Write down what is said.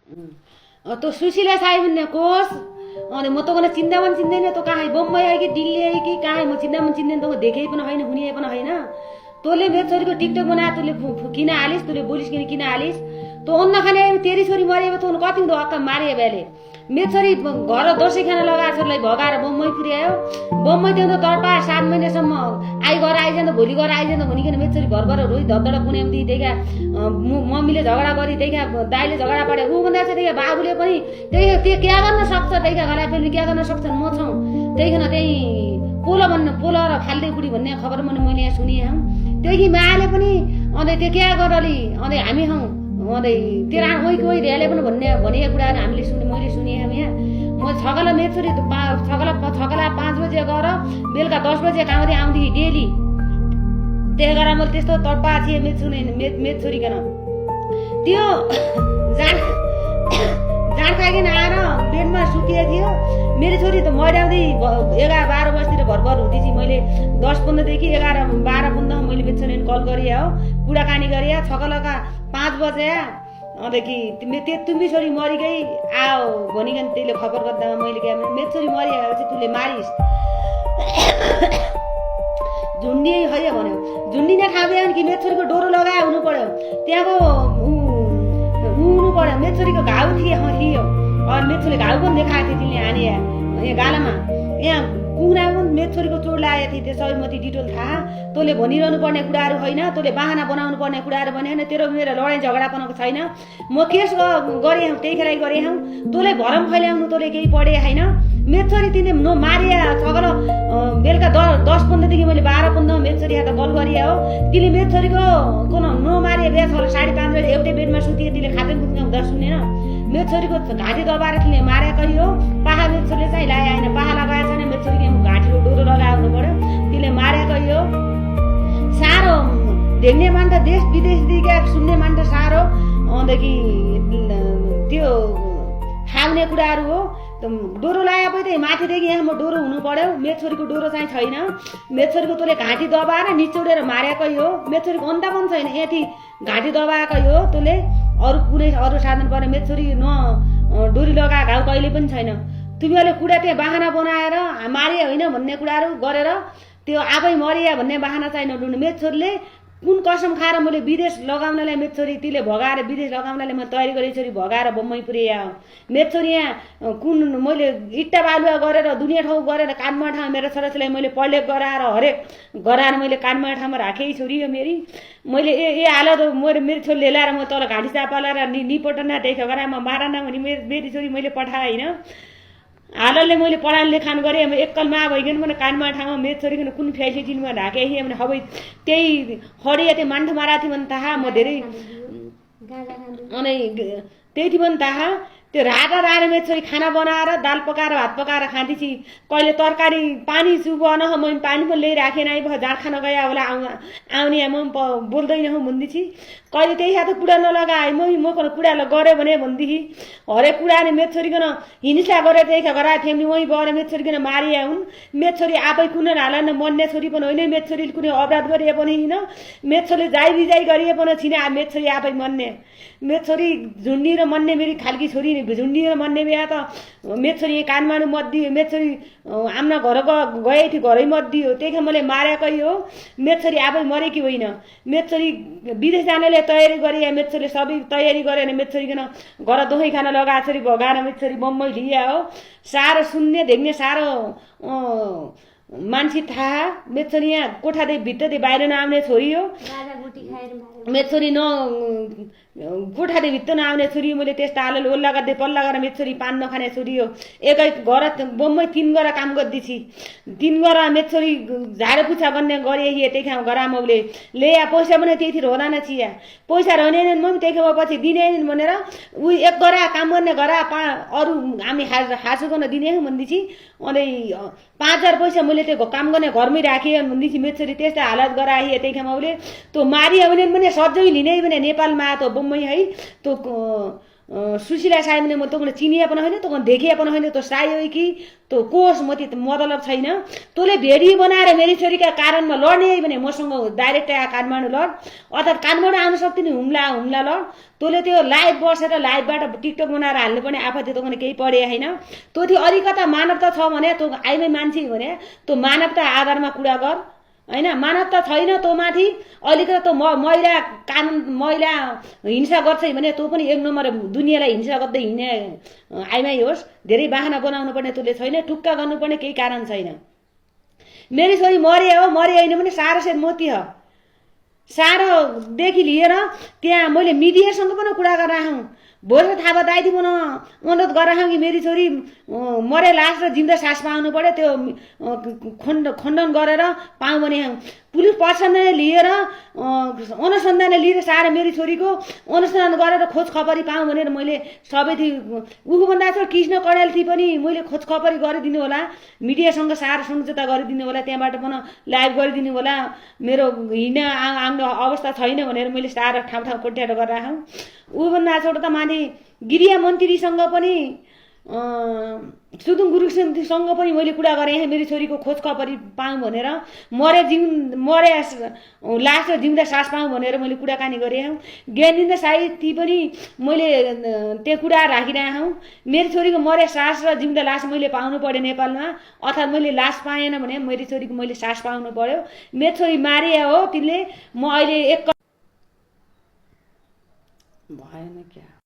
तो सुशीला साई भन्ने कोस अनि म तँलाई चिन्दा पनि चिन्दैन तँ कहाँ बम्बई आयो कि दिल्ली आयो कि कहाँ म चिन्दा पनि चिन्दैन तँ देखे पनि होइन हुने पनि होइन तँले मेरो छोरीको टिकटक बनाए तँले किन हालिस् तँले बोलिस् किन हालिस् तँ अन्न खाने तेरी छोरी मरेको तँ कति हुँदो हक्का मारे बेले मेरो छोरी घर दसैँ खाना लगाएर छोरीलाई भगाएर बम्बई पुर्यायो बम्बई त्यो तर्पा 7 महिनासम्म आइजाँदा भोलि गएर आइजाँदा भनिकन मेरो छोरी घर रोइ धडधडा पुण्याउँदी देखा मम्मीले झगडा गरी देखा दाइले झगडा पारे ऊ भन्दा चाहिँ देखा बाबुले पनि त्यो क्या गर्न सक्छ देखा घरा फेरि क्या गर्न सक्छन् म छौँ त्यहीखेर त्यही पोल र फाल्दै बुढी भन्ने खबर मैले यहाँ सुने हौँ त्यही मायाले पनि अन्त त्यो क्या गरली अन्त हामी हौँ अन्त तेरो कोही रेले पनि भनेको कुराहरू मैले सुने हौँ यहाँ म छगला मेरो छोरी छगला 5 बजे गएर बेलुका 10 बजे कामले आउँदेखि डेली त्यही गरेर मैले त्यस्तो तडपा थिएँ मेरो छोरीकन त्यो जाँड खाइकन आएर बेडमा सुतिएको थियो मेरो छोरी त मर्याउँदै 11-12 बजीतिर भरभर हुँदै थिएँ मैले 10-15 देखि 11-12-15 मैले मेरो छोरीले कल गरेँ हो कुराकानी गरेँ छगलका 5 बजे अन्तदेखि तिमी छोरी मरिगई आओ भनिकन त्यसले खबर गर्दा मैले के मेरो छोरी मरिएको चाहिँ तँले मारिस् झुन्डी है भन्यो झुन्डिने ठाउँ भयो कि मेरो छोरीको डोरो लगाए हुनु पर्यो त्यहाँको हुनु पर्यो मेरो छोरीको घाउ थियो अनि मेरो छोरीले घाउ पनि देखाएको थियो तिमीले हाने यहाँ गालामा यहाँ कुखुरा पनि मेरो छोरीको चोट लागेको थियो त्यो सबैमती डिटेल थाहा तँले भनिरहनु पर्ने कुराहरू होइन तँले बाहना बनाउनु पर्ने कुराहरू भने होइन तेरो मेरो लडाइँ झगडा बनाएको छैन म केस गरेँ हौँ त्यही खेर गरेँ हौँ तँले भरम फैलाउनु तँले केही पढे होइन मेरो छोरी तिमीले मारिया छगल बेलुका 10-15 देखि मैले 12-15 मेरो छोरी हात कल गरिए हो तिमीले मेरो छोरीको नमारिया बिहा 5:30 बजे एउटै बेडमा सुतिए तिमीले खाँदै कुद्ने हुँदा सुनेन मेरो छोरीको घाँटी दबाएर तिमीले मारेको हो पाहा मेरो छोरीले चाहिँ लाए होइन पाहा लगाएको छैन मेरो छोरीको घाँटीको डोरो लगाउनु पर्यो तिमीले मारेको हो साह्रो देख्ने मान त देश विदेशदेखि सुन्ने मान त साह्रो अन्तदेखि त्यो खाउने कुराहरू हो डोरो लगाएपछि त माथिदेखि यहाँ म डोरो हुनु पर्यो मेरो छोरीको डोरो चाहिँ छैन मेरो छोरीको तँले घाँटी दबाएर निचोडेर मारेकै हो मेरो छोरीको अन्त पनि छैन यति घाँटी दबाएकै हो तँले अरू साधन पर्ने मेरो छोरी डोरी लगाएको घाउ कहिले पनि छैन तिमीहरूले कुरा त्यहाँ बाहना बनाएर मारे होइन भन्ने कुराहरू गरेर त्यो आफै मरिया भन्ने बाहना चाहिँ नलुनु मेरो छोरीले कुन कसम खाएर मैले विदेश लगाउनलाई मेरो छोरी तिले भगाएर विदेश लगाउनलाई मैले तयारी गरेँ छोरी भगाएर बम्बई पुर्याए मेरो छोरी यहाँ कुन मैले इट्टा बालुवा गरेर दुनियाँ ठाउँ गरेर कानमा ठाउँ मेरो छोराछोरीलाई मैले पढ्लेख गराएर हरेक गराएर मैले कानमा ठाउँमा राखेँ छोरी हो मेरी मैले हालत मेरो छोरीले ल्याएर म तल घाँटी चापा लगाएर निपटना देख गराएर म मारन भने मेरी छोरी मैले पठाएँ होइन हालले मैले पढान लेखान गरेँ एकलमा भइकन मैले कानमा ठाउँमा मेरो छोरीकन कुन फेसिलिटीमा राखेँ भने हबै त्यही हरिया त्यो मान्ठ मारा थियो भने थाहा म धेरै अनि त्यही थियो भने थाहा त्यो राता राएर मेरो छोरी खाना बनाएर दाल पकाएर भात पकाएर खाँदैछि कहिले तरकारी पानी चुबन मैले पानी पनि ल्याइराखेन आइभ जाँड खान गए होला आउने म बोल्दैन हौ भन्दैछि कहिले त्यही हात कुडा नलगाए म कुडा गरेँ भने भन्देखि हरेक कुरा नि मेरो छोरीकन हिंसा गरेर त्यही गराएको थियो भने वहीँ गएर मेरो छोरीकन मारिया हुन् मेरो छोरी आफै कुनै हालन मन्ने छोरी पनि होइन मेरो छोरीले कुनै अपराध गरिए पनि होइन मेरो छोरीले जाइ बिजाइ गरिए पनि छिन मेरो छोरी आफै मन्ने मेरो छोरी झुन्डी र मन्ने मेरी खालकी छोरी झुन्डी र मन्ने बिहा त मेरो छोरी काठमाडौँ मध्य मेरो छोरी आम्ना घर गए थियो घरै मध्य हो त्यही मैले मारेकै हो मेरो छोरी आफै मरेकी होइन मेरो छोरी विदेश जानले तयारी गरे मेरो छोरीले सबै तयारी गरेर मेरो छोरीकन घर दोही खाना लगाएको छोरी भगाएर मेरो छोरी बम्बई लिया हो साह्रो सुन्ने देख्ने साह्रो मान्छे थाहा मेरो छोरी यहाँ कोठादेखि भित्रदेखि बाहिर नआउने छोरी हो मेरो छोरी कोठादेखि भित्र नआउने छोरी मैले त्यस्तो हालेर ओल्ला गर्दै पल्ला गरेर मेरो छोरी पान नखाने छोरी हो एकै घर बम्बई 3 गरा काम गर्दैछि 3 गरा मेरो छोरी झाडा पुछा गर्ने गरे त्यही ठाउँ गरा मौले ल्याए पैसा पनि त्यही होला न छिया पैसा रहने म त्यही पछि दिने भनेर उ एक गरा काम गर्ने गरा अरू हामी हासु गर्न दिने भन्दैछि अनि 5000 पैसा मैले त्यो काम गर्ने घरमै राखेँ भन्दैछि मेरो छोरी त्यस्तो हालत गराए त्यही ठाउँमा उसले त्यो मारियो भने पनि सजै लिने भने नेपालमा त बम्बई है त्यो सुशीला साई भने म तँलाई चिनिए पनि होइन तँ देखिए पनि होइन तँ साई हो कि तँ कोस म त्यो मतलब छैन तँले भेडी बनाएर मेरी छोरीका कारणमा लड्ने भने मसँग डाइरेक्ट आएर काठमाडौँ लड अर्थात् काठमाडौँ आउन सक्दैन हुम्ला लड तँले त्यो लाइभ बसेर लाइभबाट टिकटक बनाएर हाल्नुपर्ने आफै त्यो तँले केही पढे होइन तँ त्यो अलिकता मानवता छ भने तँ आइमै मान्छे भने तँ मानवता आधारमा कुरा गर हैन मानवता छैन तँ माथि अलिकता तँ महिला कानुन महिला हिंसा गर्छ भने तँ पनि एक नम्बर दुनियाँलाई हिंसा गर्दै हिँड्ने आइमै होस् धेरै बाहना बनाउनु पर्ने तँले छैन टुक्का गर्नुपर्ने केही कारण छैन मेरी छोरी मरे हो मरे होइन भने सारो सेर मोती हो सारोदेखि लिएर त्यहाँ मैले मिडियासँग पनि कुरा गरिराखौँ भोलि थाहा दाइदी मन अनुरोध गरिराखौँ कि मेरी छोरी मरे लास र जिउँदा सास पाउनु पर्यो त्यो खण्डन गरेर पाऊँ भने पुलिस प्रशासनले लिएर अनुसन्धानले लिएर सारा मेरी छोरीको अनुसन्धान गरेर खोज खबरी पाऊँ भनेर मैले सबैथि उभन्दा छ कृष्ण कडेलथि पनि मैले खोज खबरी गरिदिनु होला मिडियासँग सारा सम्झौता गरिदिनु होला त्यहाँबाट पनि लाइभ गरिदिनु होला मेरो हिँड्न आउने अवस्था छैन भनेर मैले सारा ठाउँ कोट्याएर गरिराखौँ उभन्दा छोड त माथि गृह मन्त्रीसँग पनि सुदुङ गुरुङसँग पनि मैले कुरा गरेँ मेरी छोरीको खोज खबरी पाऊँ भनेर मरे लास र जिउँदा सास पाऊँ भनेर मैले कुराकानी गरेँ ज्ञानेन्द्र साहित्य पनि मैले त्यो कुरा राखिरहेँ मेरी छोरीको मरे सास र जिउँदा लास मैले पाउनु पर्यो नेपालमा अर्थात् मैले लास पाएन भने मेरी छोरीको मैले सास पाउनु पर्यो मेरी छोरी मारिया हो तिनले म अहिले एक भएन क्या